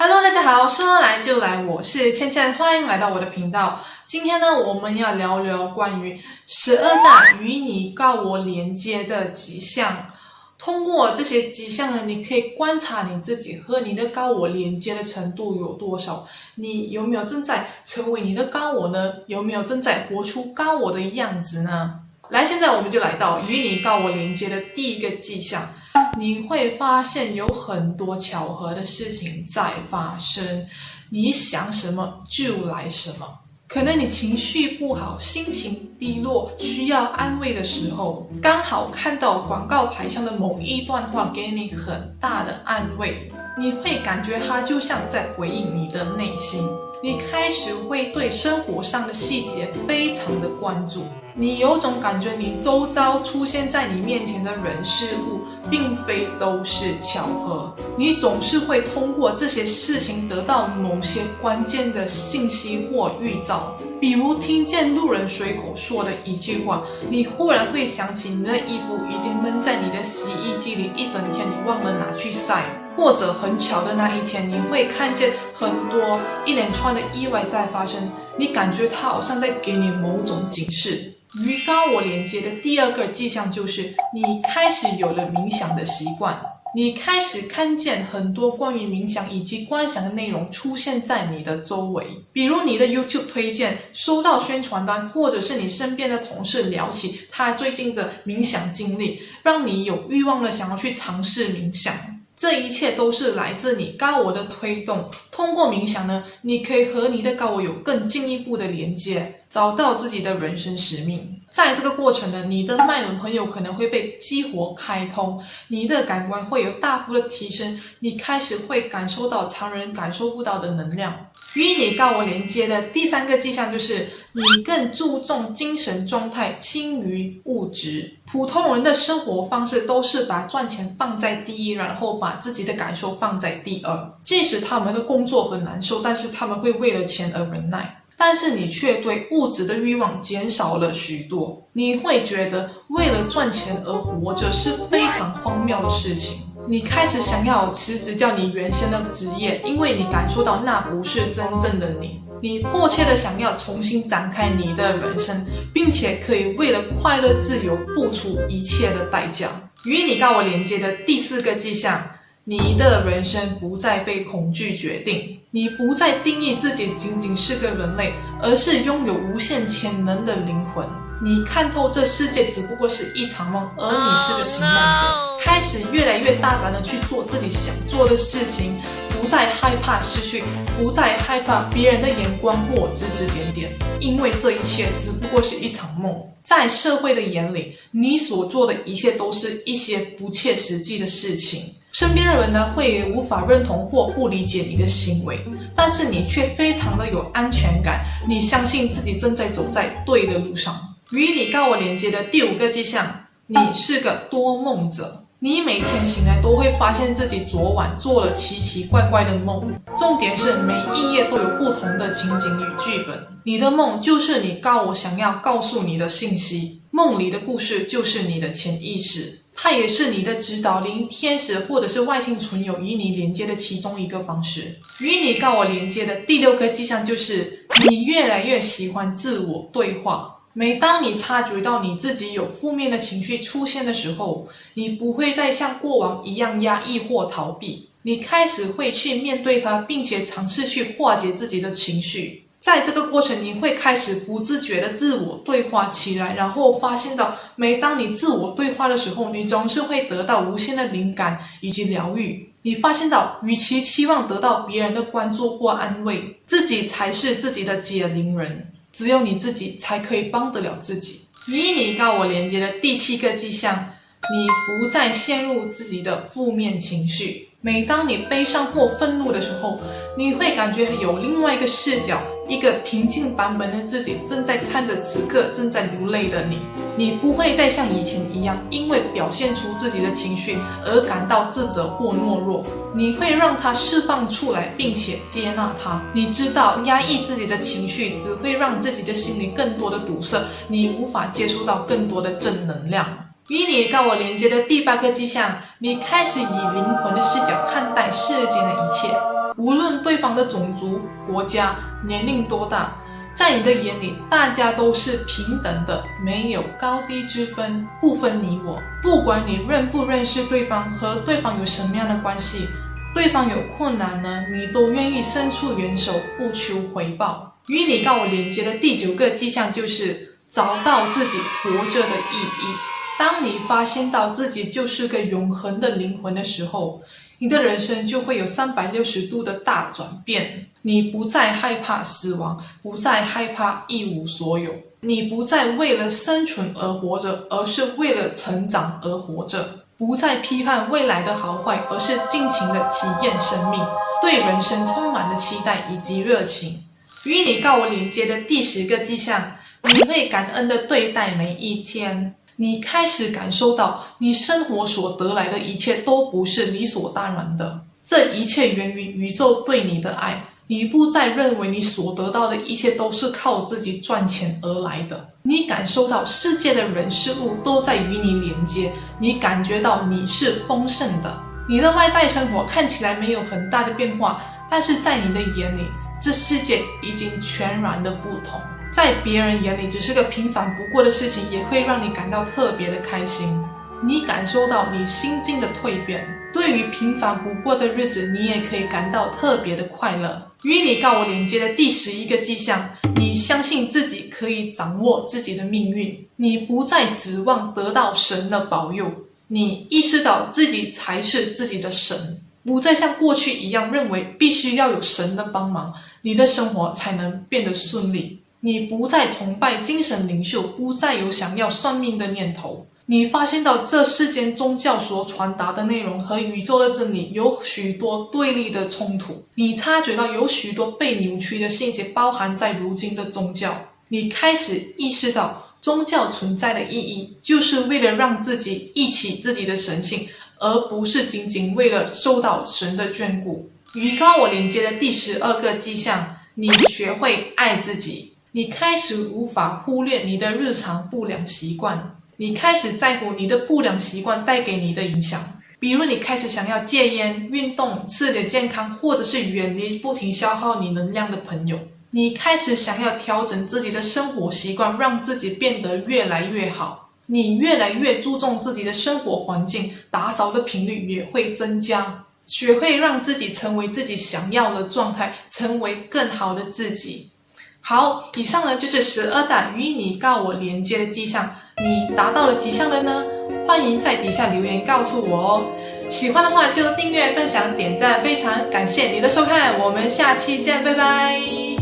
Hello， 大家好，说来就来，我是倩倩，欢迎来到我的频道。今天呢，我们要聊聊关于12大与你高我连接的迹象。通过这些迹象呢，你可以观察你自己和你的高我连接的程度有多少。你有没有正在成为你的高我呢？有没有正在活出高我的样子呢？来，现在我们就来到与你高我连接的第一个迹象。你会发现有很多巧合的事情在发生，你想什么就来什么。可能你情绪不好，心情低落，需要安慰的时候，刚好看到广告牌上的某一段话给你很大的安慰，你会感觉它就像在回应你的内心。你开始会对生活上的细节非常的关注，你有种感觉你周遭出现在你面前的人事物并非都是巧合，你总是会通过这些事情得到某些关键的信息或预兆。比如听见路人随口说的一句话，你忽然会想起你的衣服已经闷在你的洗衣机里一整天，你忘了拿去晒。或者很巧的那一天，你会看见很多一连串的意外在发生，你感觉它好像在给你某种警示。与高我连接的第二个迹象就是你开始有了冥想的习惯，你开始看见很多关于冥想以及观想的内容出现在你的周围，比如你的 YouTube 推荐、收到宣传单，或者是你身边的同事聊起他最近的冥想经历，让你有欲望的想要去尝试冥想。这一切都是来自你高我的推动。通过冥想呢，你可以和你的高我有更进一步的连接，找到自己的人生使命。在这个过程呢，你的脉轮很有可能会被激活开通，你的感官会有大幅的提升，你开始会感受到常人感受不到的能量。与你高我连接的第三个迹象就是你更注重精神状态轻于物质。普通人的生活方式都是把赚钱放在第一，然后把自己的感受放在第二。即使他们的工作很难受，但是他们会为了钱而忍耐。但是你却对物质的欲望减少了许多，你会觉得为了赚钱而活着是非常荒谬的事情。你开始想要辞职掉你原先的职业，因为你感受到那不是真正的你。你迫切的想要重新展开你的人生，并且可以为了快乐自由付出一切的代价。与你高我连接的第四个迹象，你的人生不再被恐惧决定，你不再定义自己仅仅是个人类，而是拥有无限潜能的灵魂。你看透这世界只不过是一场梦，而你是个行梦者，开始越来越大胆的去做自己想做的事情，不再害怕失去，不再害怕别人的眼光或指指点点，因为这一切只不过是一场梦。在社会的眼里，你所做的一切都是一些不切实际的事情，身边的人呢会无法认同或不理解你的行为，但是你却非常的有安全感，你相信自己正在走在对的路上。与你高我连接的第五个迹象，你是个多梦者。你每天醒来都会发现自己昨晚做了奇奇怪怪的梦，重点是每一夜都有不同的情景与剧本。你的梦就是你高我想要告诉你的信息，梦里的故事就是你的潜意识，它也是你的指导灵、天使或者是外星存有与你连接的其中一个方式。与你高我连接的第六个迹象就是你越来越喜欢自我对话。每当你察觉到你自己有负面的情绪出现的时候，你不会再像过往一样压抑或逃避，你开始会去面对它，并且尝试去化解自己的情绪。在这个过程，你会开始不自觉的自我对话起来，然后发现到每当你自我对话的时候，你总是会得到无限的灵感以及疗愈。你发现到与其期望得到别人的关注或安慰，自己才是自己的解铃人，只有你自己才可以帮得了自己。与你高我连接的第七个迹象，你不再陷入自己的负面情绪。每当你悲伤或愤怒的时候，你会感觉有另外一个视角，一个平静版本的自己正在看着此刻正在流泪的你。你不会再像以前一样因为表现出自己的情绪而感到自责或懦弱，你会让它释放出来并且接纳它。你知道压抑自己的情绪只会让自己的心里更多的堵塞，你无法接触到更多的正能量。与你高我连接的第八个迹象，你开始以灵魂的视角看待世间的一切。无论对方的种族、国家、年龄多大，在你的眼里，大家都是平等的，没有高低之分，不分你我。不管你认不认识对方，和对方有什么样的关系，对方有困难呢，你都愿意伸出援手，不求回报。与你高我连接的第9个迹象就是找到自己活着的意义。当你发现到自己就是个永恒的灵魂的时候，你的人生就会有360度的大转变。你不再害怕死亡，不再害怕一无所有，你不再为了生存而活着，而是为了成长而活着。不再批判未来的好坏，而是尽情的体验生命，对人生充满了期待以及热情。与你高我连接的第10个迹象，你会感恩的对待每一天。你开始感受到你生活所得来的一切都不是理所当然的，这一切源于宇宙对你的爱。你不再认为你所得到的一切都是靠自己赚钱而来的，你感受到世界的人事物都在与你连接，你感觉到你是丰盛的。你的外在生活看起来没有很大的变化，但是在你的眼里，这世界已经全然的不同。在别人眼里只是个平凡不过的事情，也会让你感到特别的开心。你感受到你心境的蜕变，对于平凡不过的日子，你也可以感到特别的快乐。与你高我连接的第11个迹象，你相信自己可以掌握自己的命运，你不再指望得到神的保佑，你意识到自己才是自己的神，不再像过去一样认为必须要有神的帮忙，你的生活才能变得顺利。你不再崇拜精神领袖，不再有想要算命的念头。你发现到这世间宗教所传达的内容和宇宙的真理有许多对立的冲突，你察觉到有许多被扭曲的信息包含在如今的宗教。你开始意识到宗教存在的意义，就是为了让自己忆起自己的神性，而不是仅仅为了受到神的眷顾。与高我连接的第12个迹象，你学会爱自己。你开始无法忽略你的日常不良习惯，你开始在乎你的不良习惯带给你的影响。比如你开始想要戒烟、运动、吃点健康，或者是远离不停消耗你能量的朋友。你开始想要调整自己的生活习惯，让自己变得越来越好。你越来越注重自己的生活环境，打扫的频率也会增加，学会让自己成为自己想要的状态，成为更好的自己。好，以上呢就是12大与你高我连接的迹象，你达到了几项了呢？欢迎在底下留言告诉我哦。喜欢的话就订阅、分享、点赞，非常感谢你的收看，我们下期见，拜拜。